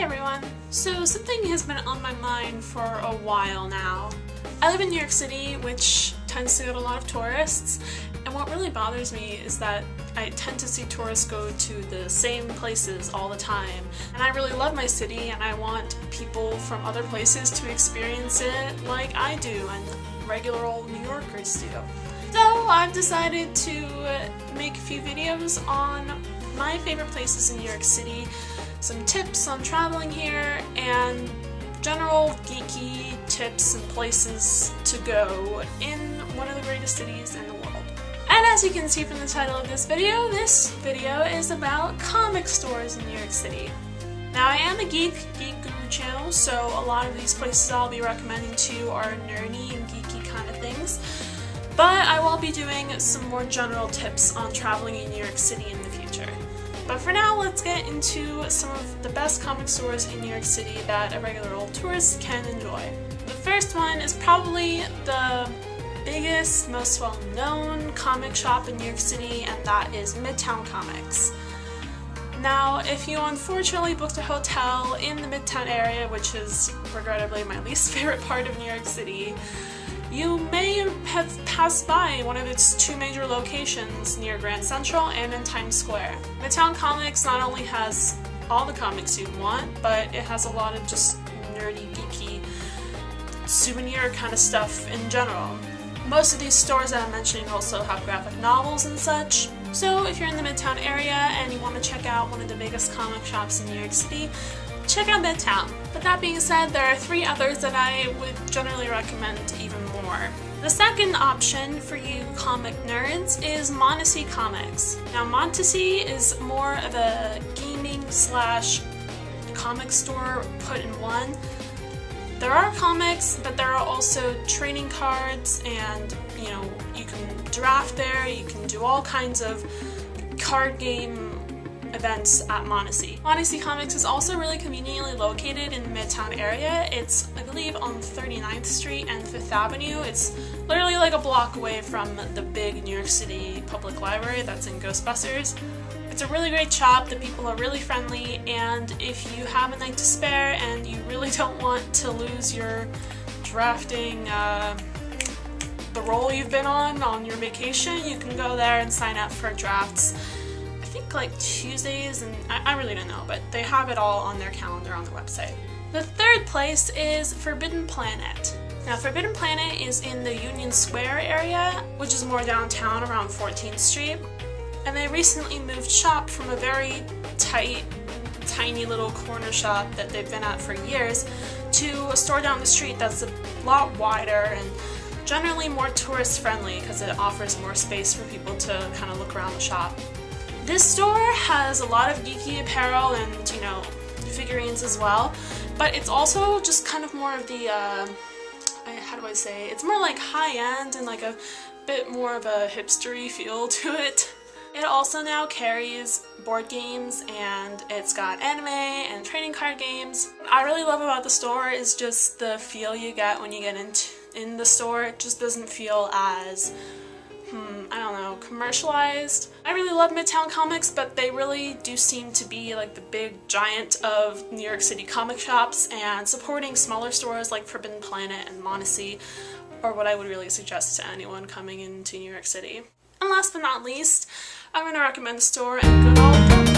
Hey everyone! So something has been on my mind for a while now. I live in New York City, which tends to get a lot of tourists, and what really bothers me is that I tend to see tourists go to the same places all the time. And I really love my city and I want people from other places to experience it like I do and regular old New Yorkers do. So I've decided to make a few videos on my favorite places in New York City, some tips on traveling here, and general geeky tips and places to go in one of the greatest cities in the world. And as you can see from the title of this video is about comic stores in New York City. Now I am a geek guru channel, so a lot of these places I'll be recommending to you are nerdy and geeky kind of things. But I will be doing some more general tips on traveling in New York City in the future. But for now, let's get into some of the best comic stores in New York City that a regular old tourist can enjoy. The first one is probably the biggest, most well-known comic shop in New York City, and that is Midtown Comics. Now, if you unfortunately booked a hotel in the Midtown area, which is regrettably my least favorite part of New York City, you may have passed by one of its two major locations near Grand Central and in Times Square. Midtown Comics not only has all the comics you want, but it has a lot of just nerdy, geeky, souvenir kind of stuff in general. Most of these stores that I'm mentioning also have graphic novels and such. So if you're in the Midtown area and you want to check out one of the biggest comic shops in New York City, check out Midtown. But that being said, there are three others that I would generally recommend even more. The second option for you comic nerds is Montasy Comics. Now Montasy is more of a gaming slash comic store put in one. There are comics, but there are also trading cards, and you can draft there, you can do all kinds of card game events at Montasy. Montasy Comics is also really conveniently located in the Midtown area. It's, I believe, on 39th Street and 5th Avenue. It's literally like a block away from the big New York City Public Library that's in Ghostbusters. It's a really great shop, the people are really friendly, and if you have a night to spare and you really don't want to lose your drafting the role you've been on your vacation, you can go there and sign up for drafts. I think like Tuesdays, and I really don't know, but they have it all on their calendar on the website. The third place is Forbidden Planet. Now Forbidden Planet is in the Union Square area, which is more downtown around 14th Street. And they recently moved shop from a very tight, tiny little corner shop that they've been at for years to a store down the street that's a lot wider and generally more tourist friendly because it offers more space for people to kind of look around the shop. This store has a lot of geeky apparel and, figurines as well, but it's also just kind of more of the, how do I say, it's more like high-end and like a bit more of a hipstery feel to it. It also now carries board games, and it's got anime and trading card games. What I really love about the store is just the feel you get when you get in the store. It just doesn't feel as, commercialized. I really love Midtown Comics, but they really do seem to be like the big giant of New York City comic shops, and supporting smaller stores like Forbidden Planet and Montasy are what I would really suggest to anyone coming into New York City. And last but not least, I'm going to recommend the store in good old Broadway.